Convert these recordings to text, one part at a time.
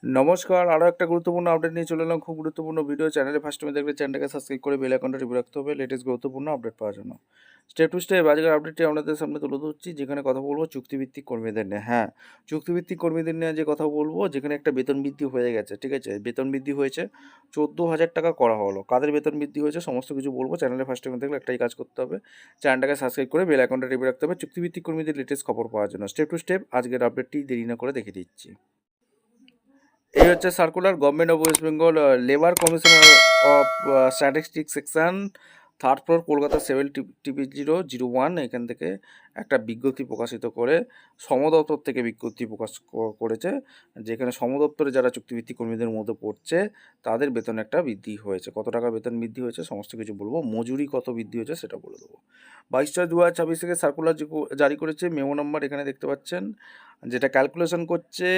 নমস্কার, আরও একটা গুরুত্বপূর্ণ আপডেট নিয়ে চলে এলাম। খুব গুরুত্বপূর্ণ ভিডিও। চ্যানেলে ফার্স্ট টাইম দেখলে চ্যানেলটাকে সাবস্ক্রাইব করে বেল আইকনটা টিপে রাখতে হবে লেটেস্ট গুরুত্বপূর্ণ আপডেট পাওয়ার জন্য। স্টেপ টু স্টেপ আজকের আপডেটটি আপনাদের সামনে তুলে ধরছি, যেখানে কথা বলবো চুক্তিভিত্তিক কর্মীদের নিয়ে। হ্যাঁ, চুক্তিভিত্তিক কর্মীদের নিয়ে যে কথা বলবো, যেখানে একটা বেতন বৃদ্ধি হয়ে গেছে। ঠিক আছে, বেতন বৃদ্ধি হয়েছে, 14,000 টাকা করা হলো। কাদের বেতন বৃদ্ধি হয়েছে সমস্ত কিছু বলবো। চ্যানেলে ফার্স্ট টাইম দেখলে একটাই কাজ করতে হবে, চ্যানেলটাকে সাবস্ক্রাইব করে বেল আইকনটা টিপে রাখতে হবে চুক্তিভিত্তিক কর্মীদের লেটেস্ট খবর পাওয়ার জন্য। স্টেপ টু স্টেপ আজকের আপডেটটি দেরি না করে দেখে দিচ্ছি। এই হচ্ছে circular government of West Bengal labour commissioner of statistics section, third floor, Kolkata 7TP001। এখান থেকে একটা বিজ্ঞপ্তি প্রকাশিত করে সমদপ্তর থেকে বিজ্ঞপ্তি প্রকাশ করেছে, যেখানে সমদপ্তরে যারা চুক্তিভিত্তিক কর্মীদের মধ্যে পড়ছে তাদের বেতন একটা বৃদ্ধি হয়েছে। কত টাকা বেতন বৃদ্ধি হয়েছে সমস্ত কিছু বলবো, মজুরি কত বৃদ্ধি হয়েছে সেটা বলে দেবো। 22/4/2024 থেকে সার্কুলার জারি করেছে, মেমো নাম্বার এখানে দেখতে পাচ্ছেন, যেটা ক্যালকুলেশন করছে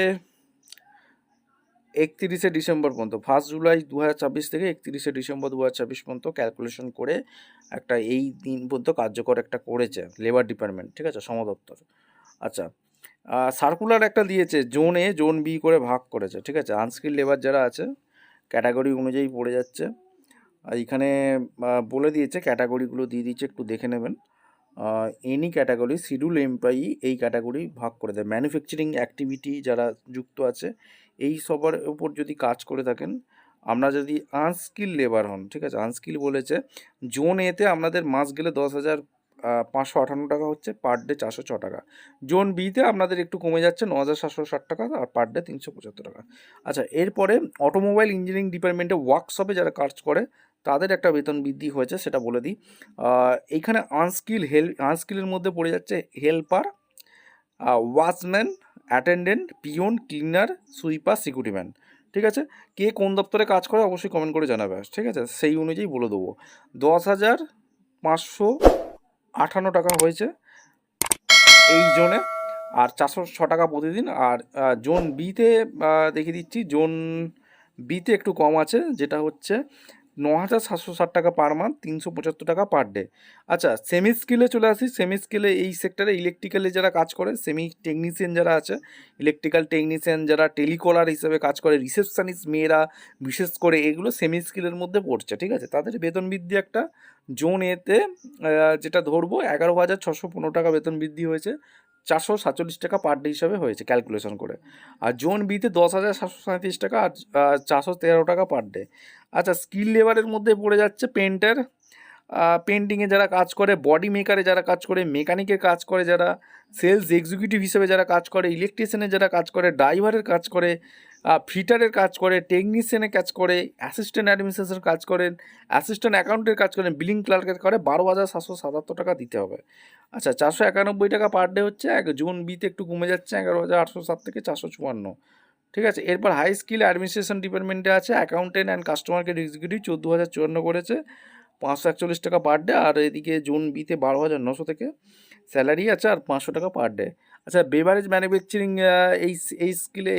31শে ডিসেম্বর পর্যন্ত। 1 জুলাই 2024 থেকে 31শে ডিসেম্বর 2024 পর্যন্ত ক্যালকুলেশন করে একটা এই দিন পর্যন্ত কার্যকর একটা করেছে লেবার ডিপার্টমেন্ট। ঠিক আছে, সমদপ্তর। আচ্ছা, সার্কুলার একটা দিয়েছে, জোন এ জোন বি করে ভাগ করেছে। ঠিক আছে, আনস্কিল লেবার যারা আছে ক্যাটাগরি অনুযায়ী পড়ে যাচ্ছে। আর এখানে বলে দিয়েছে, ক্যাটাগরিগুলো দিয়ে দিয়েছে, একটু দেখে নেবেন। এনি ক্যাটাগরি শিডিউল এমপ্লয়ি এই ক্যাটাগরি ভাগ করে দেয়। ম্যানুফ্যাকচারিং অ্যাক্টিভিটি যারা যুক্ত আছে এই সবার উপর যদি কাজ করে থাকেন, আমরা যদি আনস্কিল লেবার হন, ঠিক আছে, আনস্কিল বলেছে জোন এতে আপনাদের মাস গেলে 10,558 টাকা হচ্ছে, পার ডে 406 টাকা। জোন বিতে আপনাদের একটু কমে যাচ্ছে, 9,760 টাকা, আর পার ডে 375 টাকা। আচ্ছা, এরপরে অটোমোবাইল ইঞ্জিনিয়ারিং ডিপার্টমেন্টে ওয়ার্কশপে যারা কাজ করে তাদের একটা বেতন বৃদ্ধি হয়েছে, সেটা বলে দিই। এইখানে আনস্কিলের মধ্যে পড়ে যাচ্ছে helper, watchman, attendant, peon, cleaner, sweeper, security man. ঠিক আছে, কে কোন দপ্তরে কাজ করে অবশ্যই কমেন্ট করে জানাবে। ঠিক আছে, সেই অনুযায়ী বলে দেবো। 10,558 টাকা হয়েছে এই জোনে, আর 406 টাকা প্রতিদিন। আর জোন বিতে দেখিয়ে দিচ্ছি, জোন বিতে একটু কম আছে, যেটা হচ্ছে 9,760 টাকা পার মান্থ, 375 টাকা পার ডে। আচ্ছা, সেমি স্কিলে চলে আসি। সেমি স্কিলে এই সেক্টরে ইলেকট্রিক্যালে যারা কাজ করে, সেমি টেকনিশিয়ান যারা আছে, ইলেকট্রিক্যাল টেকনিশিয়ান যারা টেলিকলার হিসেবে কাজ করে, রিসেপশনিস্ট মেয়েরা বিশেষ করে, এগুলো সেমি স্কিলের মধ্যে পড়ছে। ঠিক আছে, তাদের বেতন বৃদ্ধি একটা জোন এতে যেটা ধরবো 11,615 টাকা বেতন বৃদ্ধি হয়েছে, 447 টাকা পার ডে হিসাবে হয়েছে ক্যালকুলেশন করে। আর জোন বিতে 10,737 টাকা, আর 413 টাকা পার ডে। আচ্ছা, স্কিল লেবারের মধ্যে পড়ে যাচ্ছে পেন্টার, পেন্টিংয়ে যারা কাজ করে, বডি মেকারে যারা কাজ করে, মেকানিকের কাজ করে যারা, সেলস এক্সিকিউটিভ হিসেবে যারা কাজ করে, ইলেকট্রিশিয়ানের যারা কাজ করে, ড্রাইভারের কাজ করে, ফিটারের কাজ করে, টেকনিশিয়ানের কাজ করে, অ্যাসিস্ট্যান্ট অ্যাডমিনিস্ট্রেশনের কাজ করেন, অ্যাসিস্ট্যান্ট অ্যাকাউন্টের কাজ করেন, বিলিং ক্লার্কের করে, 12,777 টাকা দিতে হবে। আচ্ছা, 491 টাকা পার ডে হচ্ছে। জুন বিতে একটু কমে যাচ্ছে, 11,807 থেকে 454। ঠিক আছে, এরপর হাই স্কিল অ্যাডমিনিস্ট্রেশন ডিপার্টমেন্টে আছে accountant and customer care executive, 14,054 করেছে, 541 টাকা পার ডে। আর এদিকে জোন বিতে 12,900 থেকে স্যালারি আছে, আর 500 টাকা পার ডে। আচ্ছা, বেভারেজ ম্যানুফ্যাকচারিং এই এই স্কিলে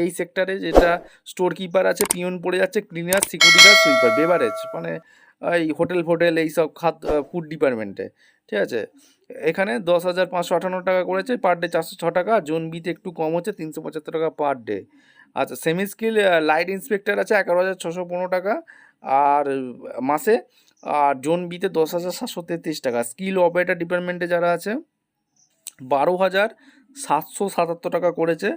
এই সেক্টরে যেটা স্টোর কিপার আছে, পিওন পড়ে যাচ্ছে, cleaner, security guard, sweeper. Beverage মানে এই হোটেল ফোটেল এইসব ফুড ডিপার্টমেন্টে। ঠিক আছে, এখানে 10,558 টাকা করেছে, পার ডে 406 টাকা। জোন বিতে একটু কম হচ্ছে, 375 টাকা পার ডে। আচ্ছা, সেমি স্কিল লাইট ইন্সপেক্টর আছে, 11,615 টাকা আর মাসে। আর জোন বিতে 10,733 টাকা। স্কিল অপারেটর ডিপার্টমেন্টে যারা আছে 12,777 টাকা করেছে,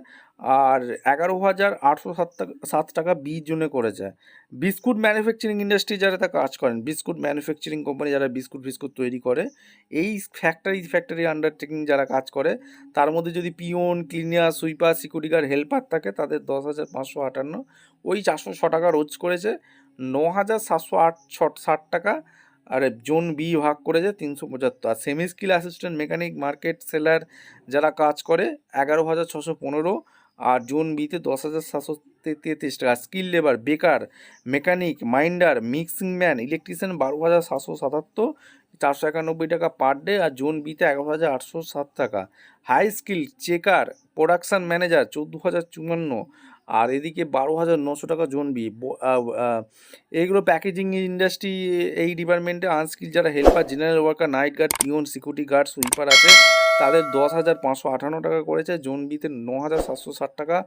আর 11,807 টাকা বি জোনে করেছে। বিস্কুট ম্যানুফ্যাকচারিং ইন্ডাস্ট্রি যারা তা কাজ করেন, বিস্কুট ম্যানুফ্যাকচারিং কোম্পানি যারা বিস্কুট তৈরি করে, এই ফ্যাক্টরি আন্ডারটেকিং যারা কাজ করে, তার মধ্যে যদি peon, cleaner, sweeper, security guard, helper থাকে, তাদের 10,558, ওই 406 টাকা রোজ করেছে। 9,760 টাকা আর জোন বি ভাগ করেছে 375। আর semi skill assistant, mechanic, market seller যারা কাজ করে 11,615, আর জোন বিতে 10,733 টাকা। Skill labour, baker, mechanic, minder, mixing man, electrician 12,777, 491 টাকা পার ডে। আর জোন বিতে 11,807 টাকা। High skill checker, production manager 14,054, আর এদিকে 12,900 টাকা জোন বি। এইগুলো প্যাকেজিং ইন্ডাস্ট্রি এই ডিপার্টমেন্টে আনস্কিল যারা helper, general worker, night guard, peon, security guard, sweeper আছে, তাদের 10,558 টাকা করেছে। জোন বিতে 9,760 টাকা।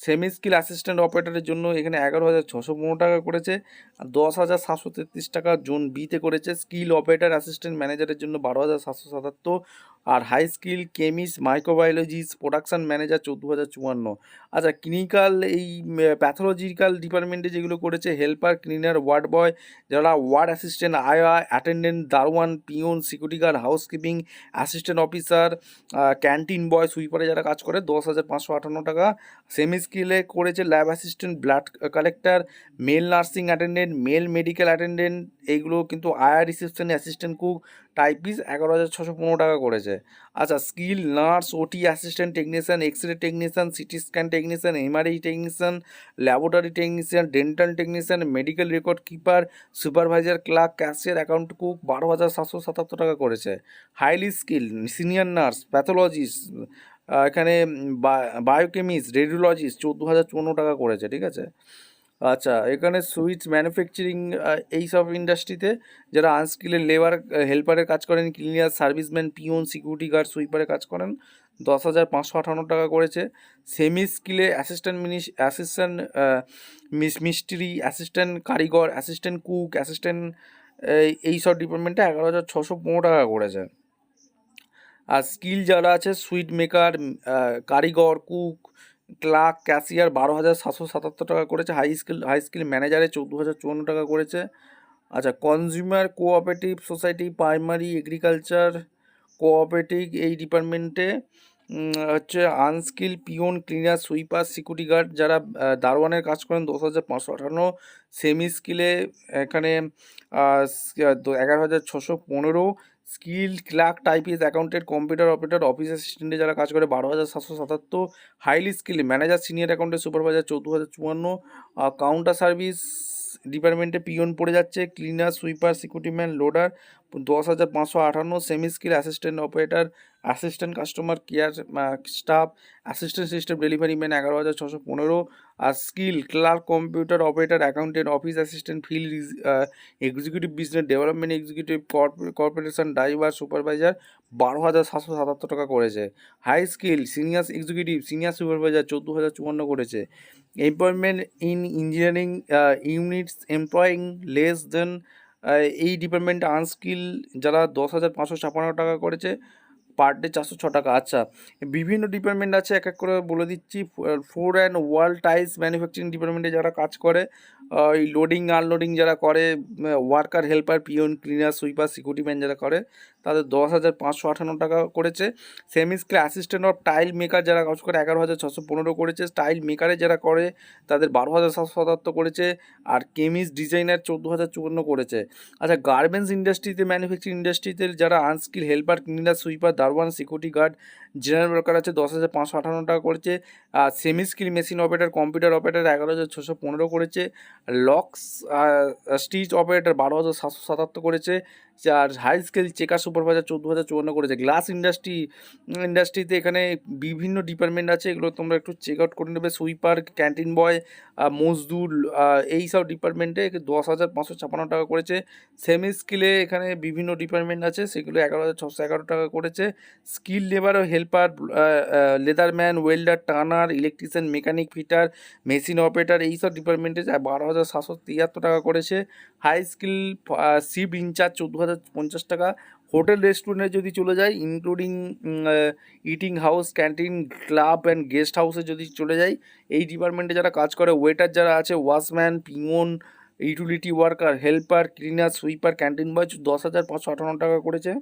সেমি স্কিল অ্যাসিস্ট্যান্ট অপারেটরের জন্য এখানে 11,615 টাকা করেছে, আর 10,733 টাকা জোন বিতে করেছে। স্কিল অপারেটর অ্যাসিস্ট্যান্ট ম্যানেজারের জন্য 12,777। আর high skill chemist microbiologist production manager 14,054। আচ্ছা, ক্লিনিক্যাল এই প্যাথোলজিক্যাল ডিপার্টমেন্টে যেগুলো করেছে, হেল্পার, ক্লিনার, ওয়ার্ড বয়, যারা ওয়ার্ড অ্যাসিস্ট্যান্ট, আয়া, অ্যাটেন্ডেন্ট, দারোয়ান, peon, security guard, housekeeping assistant officer, canteen boy, সুইপারে যারা কাজ করে 10,558 টাকা। সেমি স্কিলে করেছে lab assistant, blood collector, male nursing attendant, male medical attendant, এইগুলো কিন্তু আয়া রিসেপশন অ্যাসিস্ট্যান্ট কুক, টাইপিস্ট 11,615 টাকা করেছে। আচ্ছা, skill nurse, OT assistant technician, X ray technician, CT scan technician, MRI technician, laboratory technician, dental technician, medical record keeper, supervisor, clerk, cashier, account cook 12,777 টাকা করেছে। Highly skill senior nurse, pathologist, এখানে biochemist, radiologist 14,054 টাকা করেছে, ঠিক আছে। আচ্ছা, এখানে sweets manufacturing এইসব ইন্ডাস্ট্রিতে যারা আনস্কিলের লেবার হেল্পারের কাজ করেন, ক্লিনার, সার্ভিসম্যান, পিওন, সিকিউরিটি গার্ড, সুইপারের কাজ করেন 10,558 টাকা করেছে। সেমি স্কিলে অ্যাসিস্ট্যান্ট মিস্ত্রি, অ্যাসিস্ট্যান্ট কারিগর, অ্যাসিস্ট্যান্ট কুক, অ্যাসিস্ট্যান্ট এইসব ডিপার্টমেন্টে 11,615 টাকা করেছে। আর স্কিল যারা আছে সুইট মেকার, কারিগর, কুক, ক্লার্ক, ক্যাশিয়ার 12,777 টাকা করেছে। হাই স্কিল ম্যানেজারে 14,054 টাকা করেছে। আচ্ছা, consumer cooperative society, primary agriculture cooperative এই ডিপার্টমেন্টে হচ্ছে আনস্কিল পিওন, ক্লিনার, সুইপার, সিকিউরিটি গার্ড যারা দারোয়ানের কাজ করেন 10,558। সেমি স্কিলে এখানে 11,615। Skill clerk, typist, accountant, computer operator, office অ্যাসিস্ট্যান্টে যারা কাজ করে 12,777। Highly skill manager, senior accountant, supervisor 14,054। Counter service ডিপার্টমেন্টে পিওন পড়ে যাচ্ছে, cleaner, sweeper, security man, loader 10,558। Semi skill assistant operator, assistant customer care staff, assistant system delivery man 11,615। আর skill clerk, computer operator, accountant, office assistant, field executive, business development executive, corporation driver, supervisor 12,777 টাকা করেছে। High skill senior executive, senior supervisor 14,054 করেছে। Employment in engineering units employing less than এই ডিপার্টমেন্টে unskill যারা 10,556 টাকা করেছে, per day 406 টাকা। আচ্ছা, বিভিন্ন ডিপার্টমেন্ট আছে, এক এক করে বলে দিচ্ছি। Food and world tiles manufacturing ডিপার্টমেন্টে যারা কাজ করে, এই লোডিং আনলোডিং যারা করে, worker, helper, peon, cleaner, sweeper, security man যারা করে, তাদের 10,558 টাকা করেছে। Semi skill assistant of tile maker যারা কাজ করে 11,615 করেছে। টাইল মেকারে যারা করে তাদের 12,777 করেছে। আর কেমিস্ট ডিজাইনার 14,054 করেছে। আচ্ছা, গার্মেন্টস ইন্ডাস্ট্রিতে, ম্যানুফ্যাকচারিং ইন্ডাস্ট্রিতে যারা আনস্কিল হেল্পার, ক্লিনার, সুইপার, দারোয়ান, সিকিউরিটি গার্ড, জেনারেল ওয়ার্কার আছে 10,558 টাকা করেছে। আর semi skill machine operator, computer operator 11,615 করেছে। লক্স স্টিচ অপারেটর 12,777 করেছে। আর হাই স্কিল চেকার সুপারভাইজার 14,054 করেছে। গ্লাস ইন্ডাস্ট্রিতে এখানে বিভিন্ন ডিপার্টমেন্ট আছে, এগুলো তোমরা একটু চেক আউট করে নেবে। সুইপার, ক্যান্টিন বয়, মজদুর, এই সব ডিপার্টমেন্টে 10,556 টাকা করেছে। সেমি স্কিলে এখানে বিভিন্ন ডিপার্টমেন্ট আছে, সেগুলো 11,611 টাকা করেছে। স্কিল লেবার ও helper, leatherman, welder, turner, electrician, mechanic, fitter, machine operator এইসব ডিপার্টমেন্টে 12,773 টাকা করেছে। হাই স্কিল শিফট ইনচার্জ 14,050 টাকা। হোটেল রেস্টুরেন্টে যদি চলে যায়, including eating house, canteen, club and guest হাউসে যদি চলে যায়, এই ডিপার্টমেন্টে যারা কাজ করে, ওয়েটার যারা আছে, ওয়াশম্যান, পিওন, utility worker, helper, cleaner, sweeper, canteen boy 10,558 টাকা করেছে।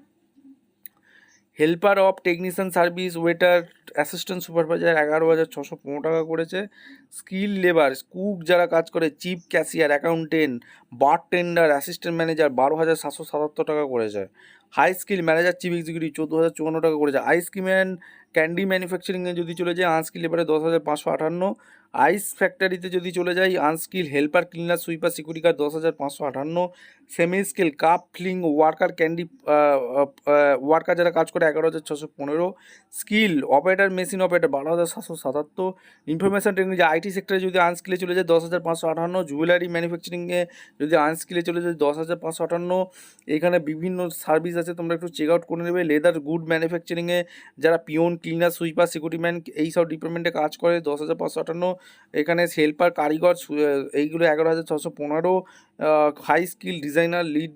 Helper of technician service, waiter, assistant supervisor 11,615 টাকা করেছে। স্কিল লেবার কুক যারা কাজ করে, chief cashier, accountant, bartender, assistant manager 12,777 টাকা করেছে। High skill manager, chief executive 14,054 টাকা করেছে। আইসক্রিম অ্যান্ড ক্যান্ডি ম্যানুফ্যাকচারিংয়ে যদি চলে যায়, আনস্কিল লেবারে 10,558। আইস ফ্যাক্টরিতে যদি চলে যাই, unskill helper, cleaner, sweeper, security guard 10,558। Semi skill cup filling worker, candy worker যারা কাজ করে 11,615। Skill operator, machine operator 12,777। Information technology IT সেক্টরে যদি আনস্কিলে চলে যায় 10,558। জুয়েলারি ম্যানুফ্যাকচারিংয়ে যদি আনস্কিলে চলে যায় 10,558। এখানে বিভিন্ন সার্ভিস আছে। আছে তোমরা একটু চেক আউট করে নেবে। লেদার গুড ম্যানুফ্যাকচারিংয়ে যারা peon, cleaner, sweeper, security man এই সব ডিপার্টমেন্টে কাজ করে 10,558। এখানে হেল্পার, কারিগর এইগুলো 11,615। হাই স্কিল ডিজাইনার, লিড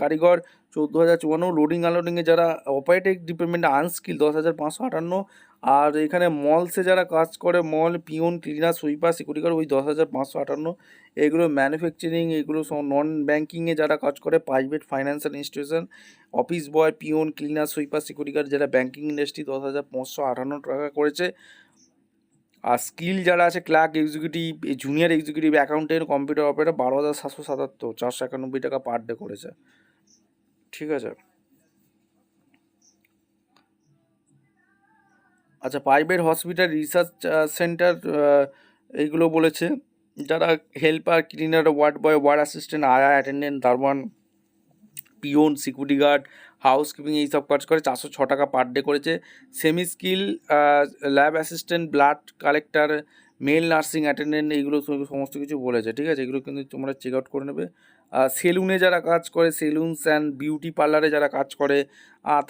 কারিগর 14,054। লোডিং আনলোডিংয়ে যারা অপারেটিভ ডিপার্টমেন্টে আনস্কিল 10,558। আর এখানে মলসে যারা কাজ করে মল, পিওন, ক্লিনার, সুইপার, সিকিউরিটি গার্ড ওই 10,558। এগুলো ম্যানুফ্যাকচারিং, এগুলো সব নন ব্যাঙ্কিংয়ে যারা কাজ করে private financial institution, office boy, peon, cleaner, sweeper, security guard যারা ব্যাঙ্কিং ইন্ডাস্ট্রি 10,558 টাকা করেছে। আর স্কিল যারা আছে clerk, executive, junior executive, accountant, computer operator 12,777, 491 টাকা পার ডে করেছে। ঠিক আছে। আচ্ছা, প্রাইভেট হসপিটাল, রিসার্চ সেন্টার এইগুলো বলেছে। যারা helper, cleaner, ward boy, ward assistant, আয়া, অ্যাটেন্ডেন্ট, দারোয়ান, পিওন, সিকিউরিটি গার্ড, হাউসকিপিং এইসব কাজ করে 406 টাকা পার ডে করেছে। Semi skill, lab assistant, blood collector, male nursing attendant এইগুলো সমস্ত কিছু বলেছে। ঠিক আছে, এগুলো কিন্তু তোমরা চেক আউট করে নেবে। সেলুনে যারা কাজ করে, সেলুনস অ্যান্ড বিউটি পার্লারে যারা কাজ করে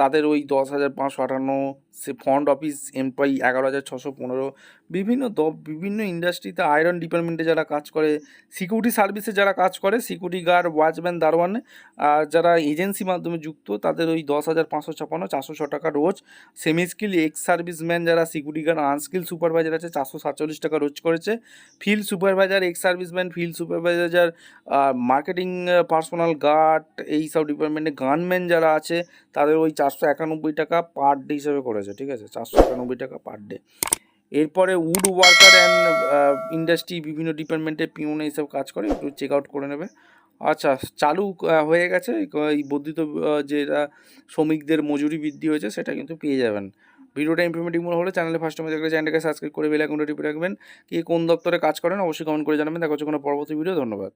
তাদের ওই 10,558। সে ফ্রন্ট অফিস এমপ্লয়ি 11,615। বিভিন্ন ইন্ডাস্ট্রিতে আয়রন ডিপার্টমেন্টে যারা কাজ করে, সিকিউরিটি সার্ভিসে যারা কাজ করে, সিকিউরিটি গার্ড, ওয়াচম্যান, দারোয়ান, যারা এজেন্সি মাধ্যমে যুক্ত তাদের ওই 10,556, 406 টাকা রোজ। সেমি স্কিল, এক্স সার্ভিসম্যান যারা সিকিউরিটি গার্ড, আনস্কিল সুপারভাইজার আছে 447 টাকা রোজ করেছে। Field supervisor, ex serviceman, field supervisor যার, মার্কেটিং পার্সোনাল গার্ড এই সব ডিপার্টমেন্টে গানম্যান যারা আছে তাদের ওই 491 টাকা পার ডে হিসেবে করেছে। ঠিক আছে, 491 টাকা পার ডে। এরপরে উড ওয়ার্কার অ্যান্ড ইন্ডাস্ট্রি বিভিন্ন ডিপার্টমেন্টে পিওন এইসব কাজ করে, একটু চেক আউট করে নেবে। আচ্ছা, চালু হয়ে গেছে এই বর্ধিত যেটা শ্রমিকদের মজুরি বৃদ্ধি হয়েছে সেটা কিন্তু পেয়ে যাবেন। ভিডিওটা ইনফরমেটিভ মনে হলে চ্যানেলে ফার্স্ট টাইম দেখলে চ্যানেলটাকে সাবস্ক্রাইব করে বেল আইকনটা টিপে রাখবেন। কে কোন দপ্তরে কাজ করেন অবশ্যই কমেন্ট করে জানাবেন। দেখা হচ্ছে কোনো পরবর্তী ভিডিও। ধন্যবাদ।